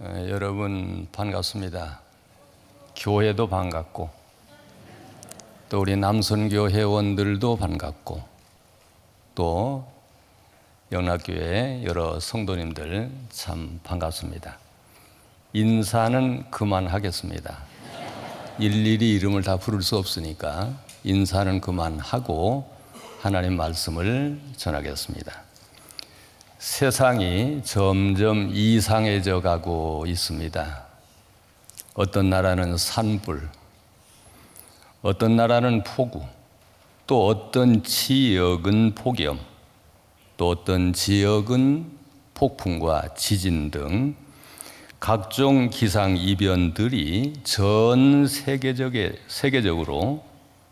여러분 반갑습니다. 교회도 반갑고 또 우리 남선교 회원들도 반갑고 또 영락교회 여러 성도님들 참 반갑습니다. 인사는 그만하겠습니다. 일일이 이름을 다 부를 수 없으니까 인사는 그만하고 하나님 말씀을 전하겠습니다. 세상이 점점 이상해져 가고 있습니다. 어떤 나라는 산불, 어떤 나라는 폭우, 또 어떤 지역은 폭염, 또 어떤 지역은 폭풍과 지진 등 각종 기상이변들이 전 세계적으로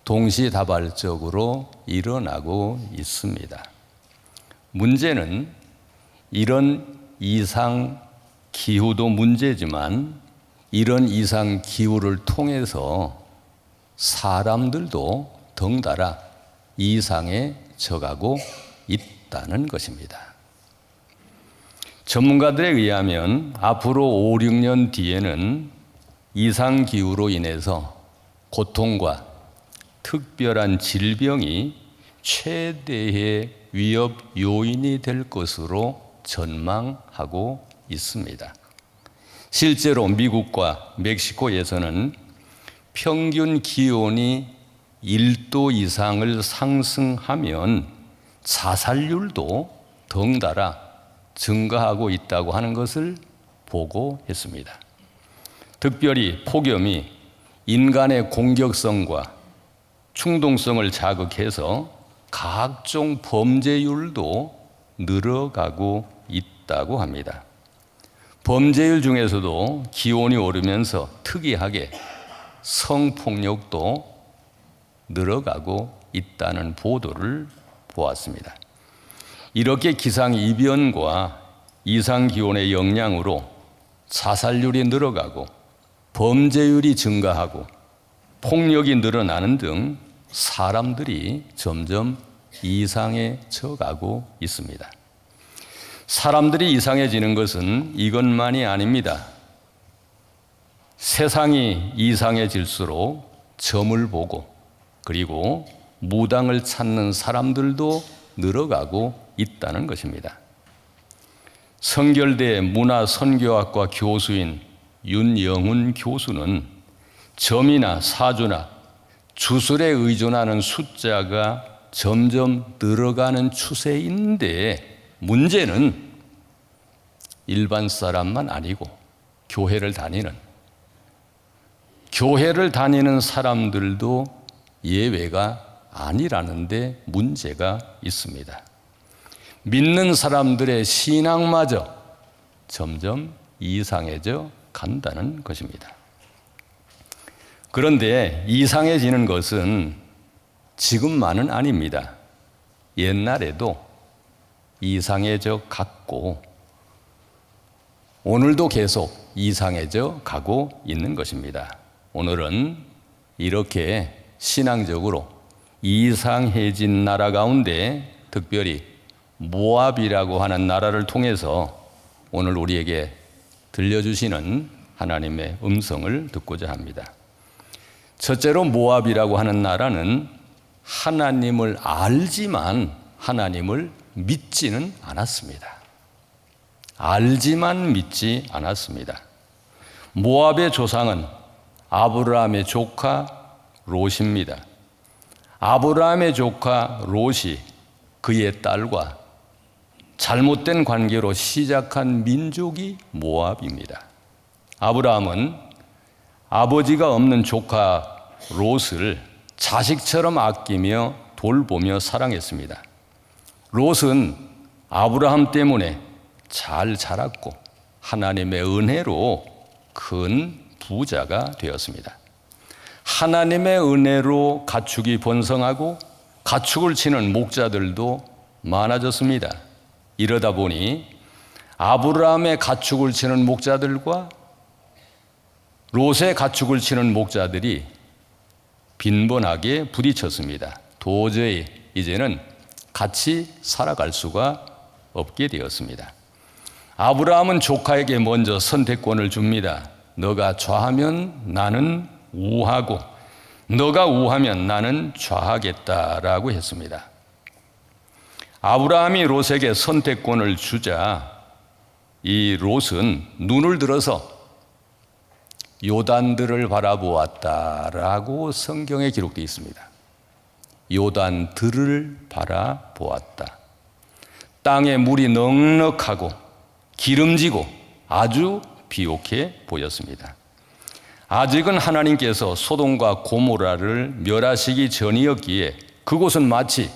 동시다발적으로 일어나고 있습니다. 문제는 이런 이상 기후도 문제지만 이런 이상 기후를 통해서 사람들도 덩달아 이상해져가고 있다는 것입니다. 전문가들에 의하면 앞으로 5, 6년 뒤에는 이상 기후로 인해서 고통과 특별한 질병이 최대의 위협 요인이 될 것으로 전망하고 있습니다. 실제로 미국과 멕시코에서는 평균 기온이 1도 이상을 상승하면 자살률도 덩달아 증가하고 있다고 하는 것을 보고했습니다. 특별히 폭염이 인간의 공격성과 충동성을 자극해서 각종 범죄율도 늘어가고 있다고 합니다. 범죄율 중에서도 기온이 오르면서 특이하게 성폭력도 늘어가고 있다는 보도를 보았습니다. 이렇게 기상이변과 이상기온의 영향으로 자살률이 늘어가고 범죄율이 증가하고 폭력이 늘어나는 등 사람들이 점점 이상해져 가고 있습니다. 사람들이 이상해지는 것은 이것만이 아닙니다. 세상이 이상해질수록 점을 보고 그리고 무당을 찾는 사람들도 늘어가고 있다는 것입니다. 성결대 문화선교학과 교수인 윤영훈 교수는 점이나 사주나 주술에 의존하는 숫자가 점점 늘어가는 추세인데 문제는 일반 사람만 아니고 교회를 다니는 사람들도 예외가 아니라는데 문제가 있습니다. 믿는 사람들의 신앙마저 점점 이상해져 간다는 것입니다. 그런데 이상해지는 것은 지금만은 아닙니다. 옛날에도 이상해져 갔고 오늘도 계속 이상해져 가고 있는 것입니다. 오늘은 이렇게 신앙적으로 이상해진 나라 가운데 특별히 모압이라고 하는 나라를 통해서 오늘 우리에게 들려주시는 하나님의 음성을 듣고자 합니다. 첫째로 모압이라고 하는 나라는 하나님을 알지만 하나님을 믿지는 않았습니다. 알지만 믿지 않았습니다. 모압의 조상은 아브라함의 조카 롯입니다. 아브라함의 조카 롯이 그의 딸과 잘못된 관계로 시작한 민족이 모압입니다. 아브라함은 아버지가 없는 조카 롯을 자식처럼 아끼며 돌보며 사랑했습니다. 롯은 아브라함 때문에 잘 자랐고 하나님의 은혜로 큰 부자가 되었습니다. 하나님의 은혜로 가축이 번성하고 가축을 치는 목자들도 많아졌습니다. 이러다 보니 아브라함의 가축을 치는 목자들과 롯의 가축을 치는 목자들이 빈번하게 부딪혔습니다. 도저히 이제는 같이 살아갈 수가 없게 되었습니다. 아브라함은 조카에게 먼저 선택권을 줍니다. 너가 좌하면 나는 우하고 너가 우하면 나는 좌하겠다라고 했습니다. 아브라함이 롯에게 선택권을 주자 이 롯은 눈을 들어서 요단들을 바라보았다라고 성경에 기록되어 있습니다. 요단들을 바라보았다. 땅에 물이 넉넉하고 기름지고 아주 비옥해 보였습니다. 아직은 하나님께서 소돔과 고모라를 멸하시기 전이었기에 그곳은 마치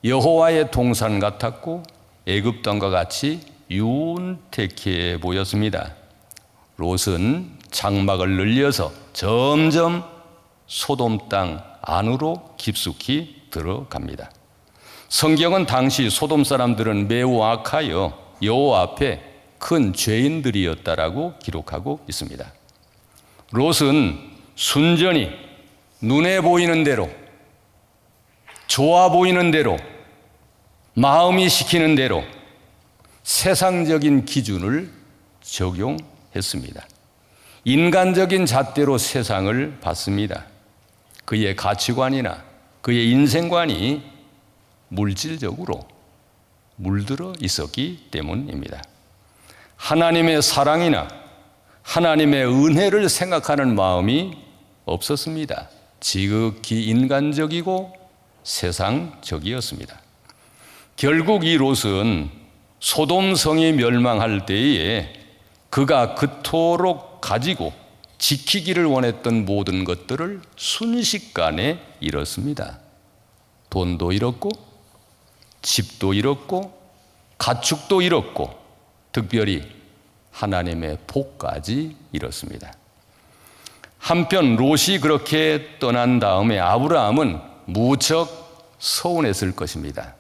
여호와의 동산 같았고 애굽 땅과 같이 윤택해 보였습니다. 롯은 장막을 늘려서 점점 소돔 땅 안으로 깊숙이 들어갑니다. 성경은 당시 소돔 사람들은 매우 악하여 여호와 앞에 큰 죄인들이었다라고 기록하고 있습니다. 롯은 순전히 눈에 보이는 대로, 좋아 보이는 대로, 마음이 시키는 대로 세상적인 기준을 적용했습니다. 인간적인 잣대로 세상을 봤습니다. 그의 가치관이나 그의 인생관이 물질적으로 물들어 있었기 때문입니다. 하나님의 사랑이나 하나님의 은혜를 생각하는 마음이 없었습니다. 지극히 인간적이고 세상적이었습니다. 결국 이 롯은 소돔 성이 멸망할 때에 그가 그토록 가지고 지키기를 원했던 모든 것들을 순식간에 잃었습니다. 돈도 잃었고 집도 잃었고 가축도 잃었고 특별히 하나님의 복까지 잃었습니다. 한편 롯이 그렇게 떠난 다음에 아브라함은 무척 서운했을 것입니다.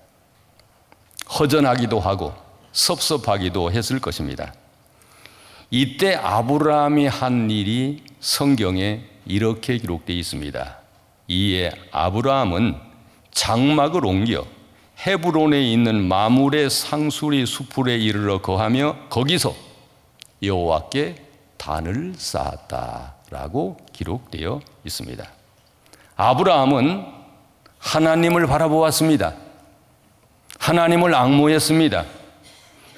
허전하기도 하고 섭섭하기도 했을 것입니다. 이때 아브라함이 한 일이 성경에 이렇게 기록되어 있습니다. 이에 아브라함은 장막을 옮겨 헤브론에 있는 마므레 상수리 수풀에 이르러 거하며 거기서 여호와께 단을 쌓았다라고 기록되어 있습니다. 아브라함은 하나님을 바라보았습니다. 하나님을 앙모했습니다.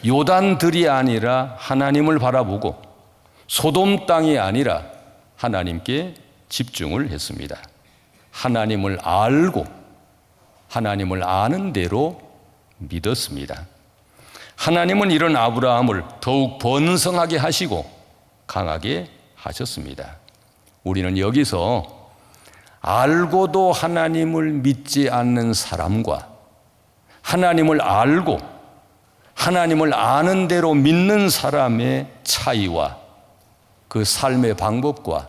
요단들이 아니라 하나님을 바라보고 소돔 땅이 아니라 하나님께 집중을 했습니다. 하나님을 알고 하나님을 아는 대로 믿었습니다. 하나님은 이런 아브라함을 더욱 번성하게 하시고 강하게 하셨습니다. 우리는 여기서 알고도 하나님을 믿지 않는 사람과 하나님을 알고 하나님을 아는 대로 믿는 사람의 차이와 그 삶의 방법과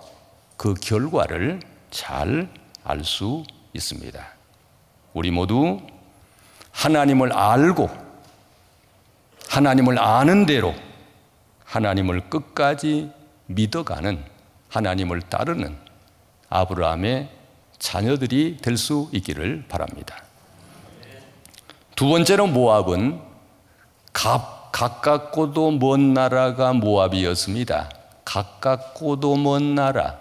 그 결과를 잘 알 수 있습니다. 우리 모두 하나님을 알고 하나님을 아는 대로 하나님을 끝까지 믿어가는 하나님을 따르는 아브라함의 자녀들이 될 수 있기를 바랍니다. 두 번째로 모압은 가깝고도 먼 나라가 모압이었습니다. 가깝고도 먼 나라.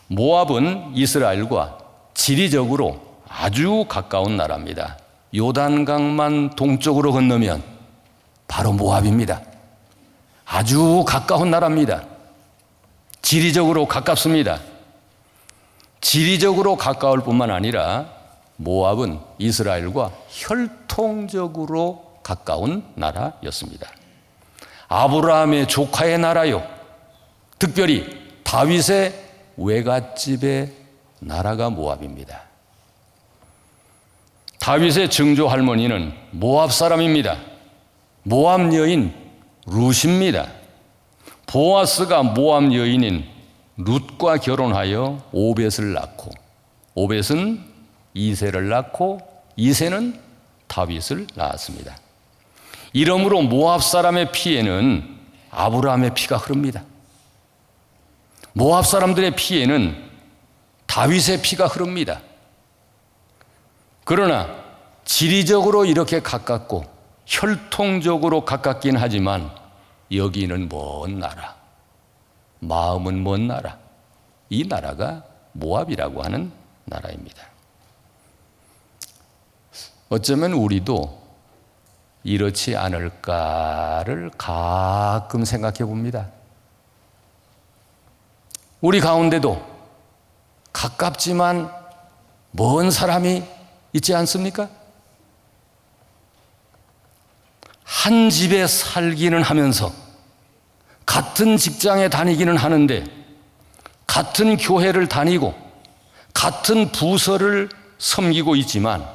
모압은 이스라엘과 지리적으로 아주 가까운 나라입니다. 요단강만 동쪽으로 건너면 바로 모압입니다. 아주 가까운 나라입니다. 지리적으로 가깝습니다. 지리적으로 가까울 뿐만 아니라 모압은 이스라엘과 혈통적으로 가까운 나라였습니다. 아브라함의 조카의 나라요. 특별히 다윗의 외갓집의 나라가 모압입니다. 다윗의 증조 할머니는 모압 사람입니다. 모압 여인 룻입니다. 보아스가 모압 여인인 룻과 결혼하여 오벳을 낳고 오벳은 이새를 낳고 이새는 다윗을 낳았습니다. 이러므로 모압 사람의 피에는 아브라함의 피가 흐릅니다. 모압 사람들의 피에는 다윗의 피가 흐릅니다. 그러나 지리적으로 이렇게 가깝고 혈통적으로 가깝긴 하지만 여기는 먼 나라, 마음은 먼 나라. 이 나라가 모압이라고 하는 나라입니다. 어쩌면 우리도 이렇지 않을까를 가끔 생각해 봅니다. 우리 가운데도 가깝지만 먼 사람이 있지 않습니까? 한 집에 살기는 하면서 같은 직장에 다니기는 하는데 같은 교회를 다니고 같은 부서를 섬기고 있지만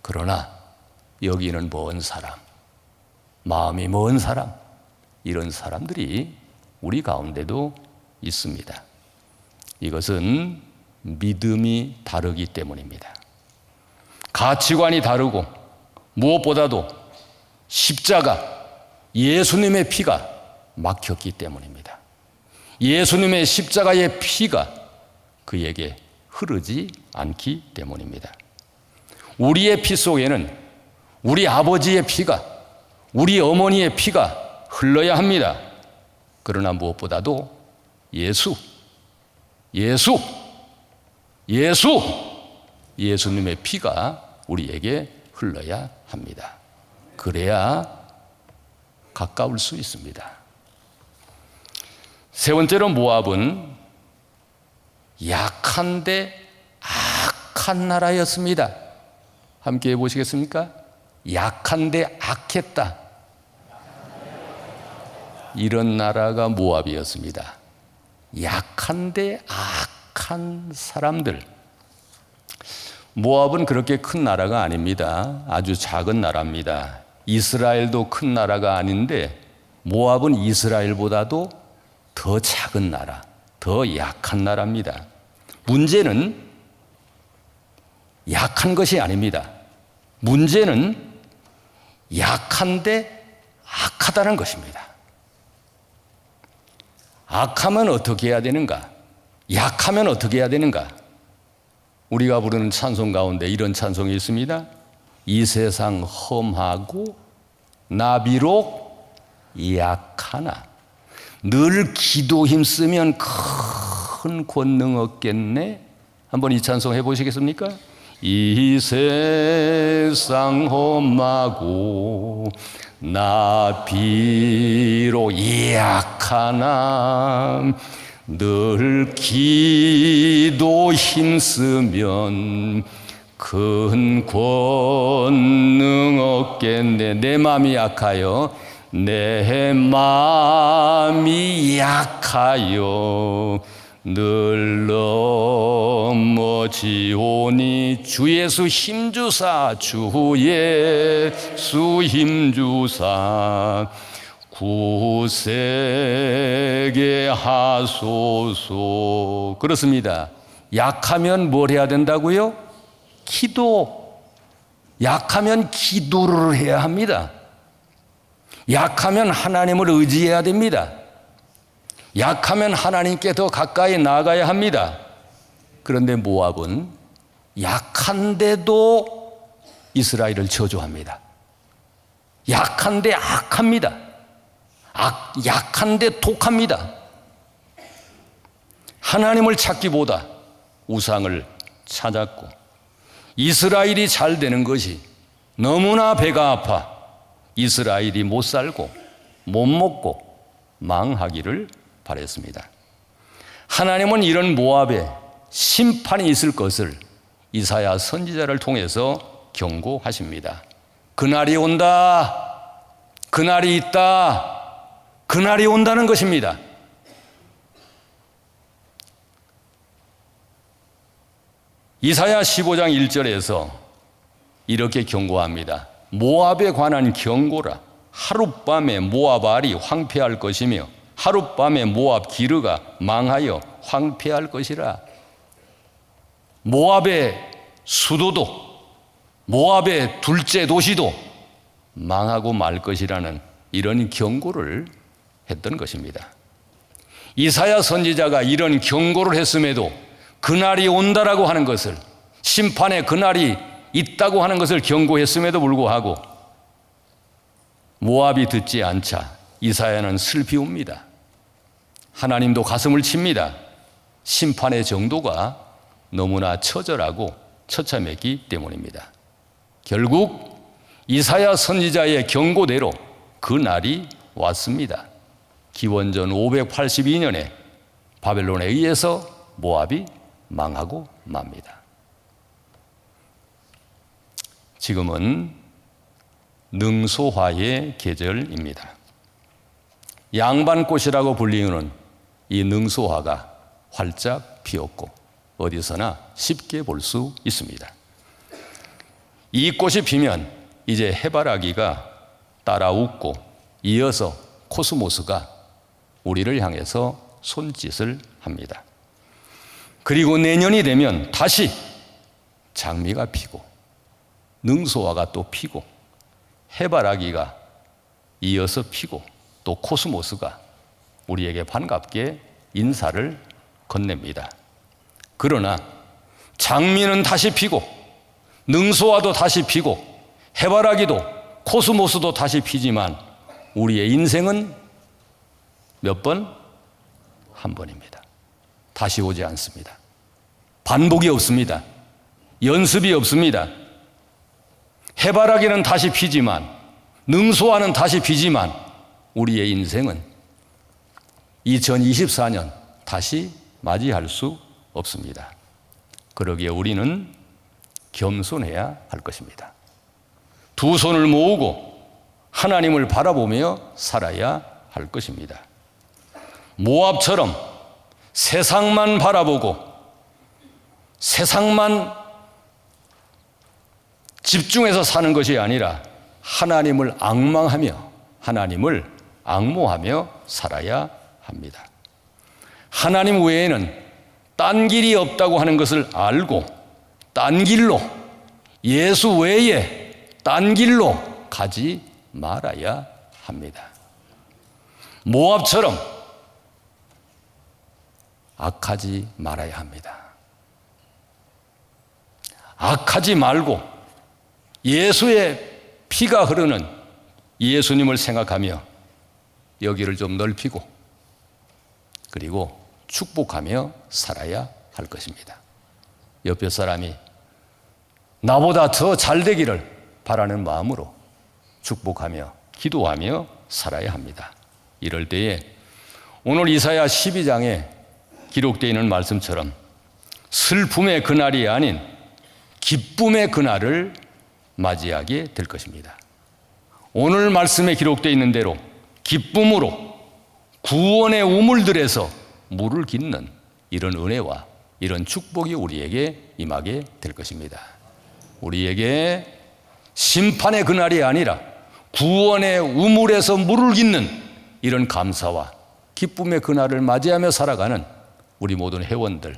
그러나 여기는 먼 사람, 마음이 먼 사람, 이런 사람들이 우리 가운데도 있습니다. 이것은 믿음이 다르기 때문입니다. 가치관이 다르고 무엇보다도 십자가, 예수님의 피가 막혔기 때문입니다. 예수님의 십자가의 피가 그에게 흐르지 않기 때문입니다. 우리의 피 속에는 우리 아버지의 피가, 우리 어머니의 피가 흘러야 합니다. 그러나 무엇보다도 예수님의 피가 우리에게 흘러야 합니다. 그래야 가까울 수 있습니다. 세 번째로 모압은 약한데 악한 나라였습니다. 함께 해보시겠습니까? 약한데 악했다. 이런 나라가 모압이었습니다. 약한데 악한 사람들. 모압은 그렇게 큰 나라가 아닙니다. 아주 작은 나라입니다. 이스라엘도 큰 나라가 아닌데 모압은 이스라엘보다도 더 작은 나라, 더 약한 나라입니다. 문제는 약한 것이 아닙니다. 문제는 약한데 악하다는 것입니다. 악하면 어떻게 해야 되는가? 약하면 어떻게 해야 되는가? 우리가 부르는 찬송 가운데 이런 찬송이 있습니다. 이 세상 험하고 나 비록 약하나 늘 기도 힘쓰면 큰 권능 얻겠네. 한번 이 찬송 해보시겠습니까? 이 세상 험하고 나 비록 약하나 늘 기도 힘쓰면 큰 권능 얻겠네. 내 마음이 약하여 내 마음이 약하여 늘 넘어지오니 주 예수 힘주사 주 예수 힘주사 구세게 하소서. 그렇습니다. 약하면 뭘 해야 된다고요? 기도. 약하면 기도를 해야 합니다. 약하면 하나님을 의지해야 됩니다. 약하면 하나님께 더 가까이 나아가야 합니다. 그런데 모압은 약한데도 이스라엘을 저주합니다. 약한데 악합니다. 약한데 독합니다. 하나님을 찾기보다 우상을 찾았고 이스라엘이 잘 되는 것이 너무나 배가 아파 이스라엘이 못 살고 못 먹고 망하기를 바랬습니다. 하나님은 이런 모압에 심판이 있을 것을 이사야 선지자를 통해서 경고하십니다. 그날이 온다. 그날이 있다. 그날이 온다는 것입니다. 이사야 15장 1절에서 이렇게 경고합니다. 모압에 관한 경고라. 하룻밤에 모압 알이 황폐할 것이며 하룻밤에 모압 기르가 망하여 황폐할 것이라. 모압의 수도도 모압의 둘째 도시도 망하고 말 것이라는 이런 경고를 했던 것입니다. 이사야 선지자가 이런 경고를 했음에도 그날이 온다라고 하는 것을, 심판의 그날이 있다고 하는 것을 경고했음에도 불구하고 모압이 듣지 않자 이사야는 슬피 웁니다. 하나님도 가슴을 칩니다. 심판의 정도가 너무나 처절하고 처참했기 때문입니다. 결국 이사야 선지자의 경고대로 그 날이 왔습니다. 기원전 582년에 바벨론에 의해서 모압이 망하고 맙니다. 지금은 능소화의 계절입니다. 양반꽃이라고 불리는 이 능소화가 활짝 피었고 어디서나 쉽게 볼 수 있습니다. 이 꽃이 피면 이제 해바라기가 따라 웃고 이어서 코스모스가 우리를 향해서 손짓을 합니다. 그리고 내년이 되면 다시 장미가 피고 능소화가 또 피고 해바라기가 이어서 피고 또 코스모스가 우리에게 반갑게 인사를 건넵니다. 그러나 장미는 다시 피고 능소화도 다시 피고 해바라기도 코스모스도 다시 피지만 우리의 인생은 몇 번? 한 번입니다. 다시 오지 않습니다. 반복이 없습니다. 연습이 없습니다. 해바라기는 다시 피지만 능소화는 다시 피지만 우리의 인생은 2024년 다시 맞이할 수 없습니다. 그러기에 우리는 겸손해야 할 것입니다. 두 손을 모으고 하나님을 바라보며 살아야 할 것입니다. 모압처럼 세상만 바라보고 세상만 집중해서 사는 것이 아니라 하나님을 앙망하며 하나님을 앙모하며 살아야 합니다. 하나님 외에는 딴 길이 없다고 하는 것을 알고 딴 길로 예수 외에 딴 길로 가지 말아야 합니다. 모압처럼 악하지 말아야 합니다. 악하지 말고 예수의 피가 흐르는 예수님을 생각하며 여기를 좀 넓히고 그리고 축복하며 살아야 할 것입니다. 옆에 사람이 나보다 더 잘 되기를 바라는 마음으로 축복하며 기도하며 살아야 합니다. 이럴 때에 오늘 이사야 12장에 기록되어 있는 말씀처럼 슬픔의 그날이 아닌 기쁨의 그날을 맞이하게 될 것입니다. 오늘 말씀에 기록되어 있는 대로 기쁨으로 구원의 우물들에서 물을 깃는 이런 은혜와 이런 축복이 우리에게 임하게 될 것입니다. 우리에게 심판의 그날이 아니라 구원의 우물에서 물을 깃는 이런 감사와 기쁨의 그날을 맞이하며 살아가는 우리 모든 회원들,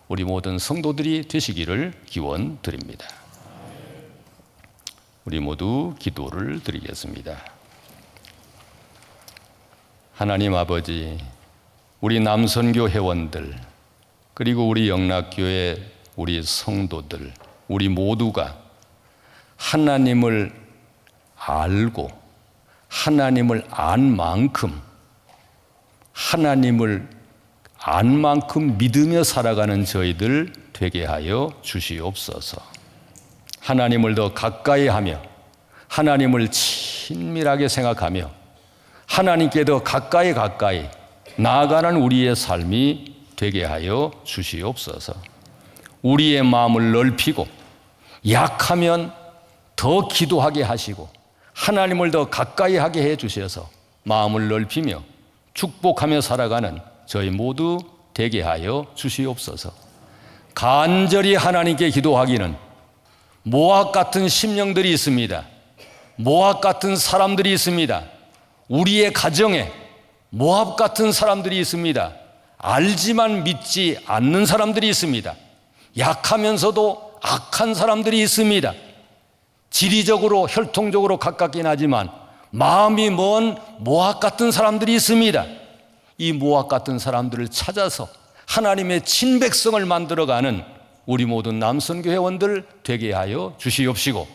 우리 모든 성도들이 되시기를 기원드립니다. 우리 모두 기도를 드리겠습니다. 하나님 아버지, 우리 남선교 회원들, 그리고 우리 영락교회 우리 성도들, 우리 모두가 하나님을 알고 하나님을 안 만큼 믿으며 살아가는 저희들 되게 하여 주시옵소서. 하나님을 더 가까이 하며 하나님을 친밀하게 생각하며 하나님께 더 가까이 나아가는 우리의 삶이 되게 하여 주시옵소서. 우리의 마음을 넓히고 약하면 더 기도하게 하시고 하나님을 더 가까이 하게 해 주셔서 마음을 넓히며 축복하며 살아가는 저희 모두 되게 하여 주시옵소서. 간절히 하나님께 기도하기는 모압 같은 심령들이 있습니다. 모압 같은 사람들이 있습니다. 우리의 가정에 모압 같은 사람들이 있습니다. 알지만 믿지 않는 사람들이 있습니다. 약하면서도 악한 사람들이 있습니다. 지리적으로 혈통적으로 가깝긴 하지만 마음이 먼 모압 같은 사람들이 있습니다. 이 모압 같은 사람들을 찾아서 하나님의 친백성을 만들어가는 우리 모든 남선교 회원들 되게 하여 주시옵시고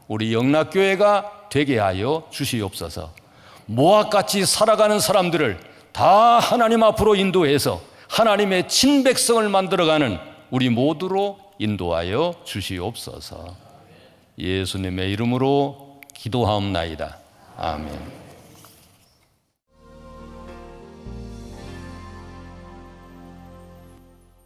우리 영락교회가 되게 하여 주시옵소서. 모압같이 살아가는 사람들을 다 하나님 앞으로 인도해서 하나님의 친백성을 만들어가는 우리 모두로 인도하여 주시옵소서. 예수님의 이름으로 기도하옵나이다. 아멘.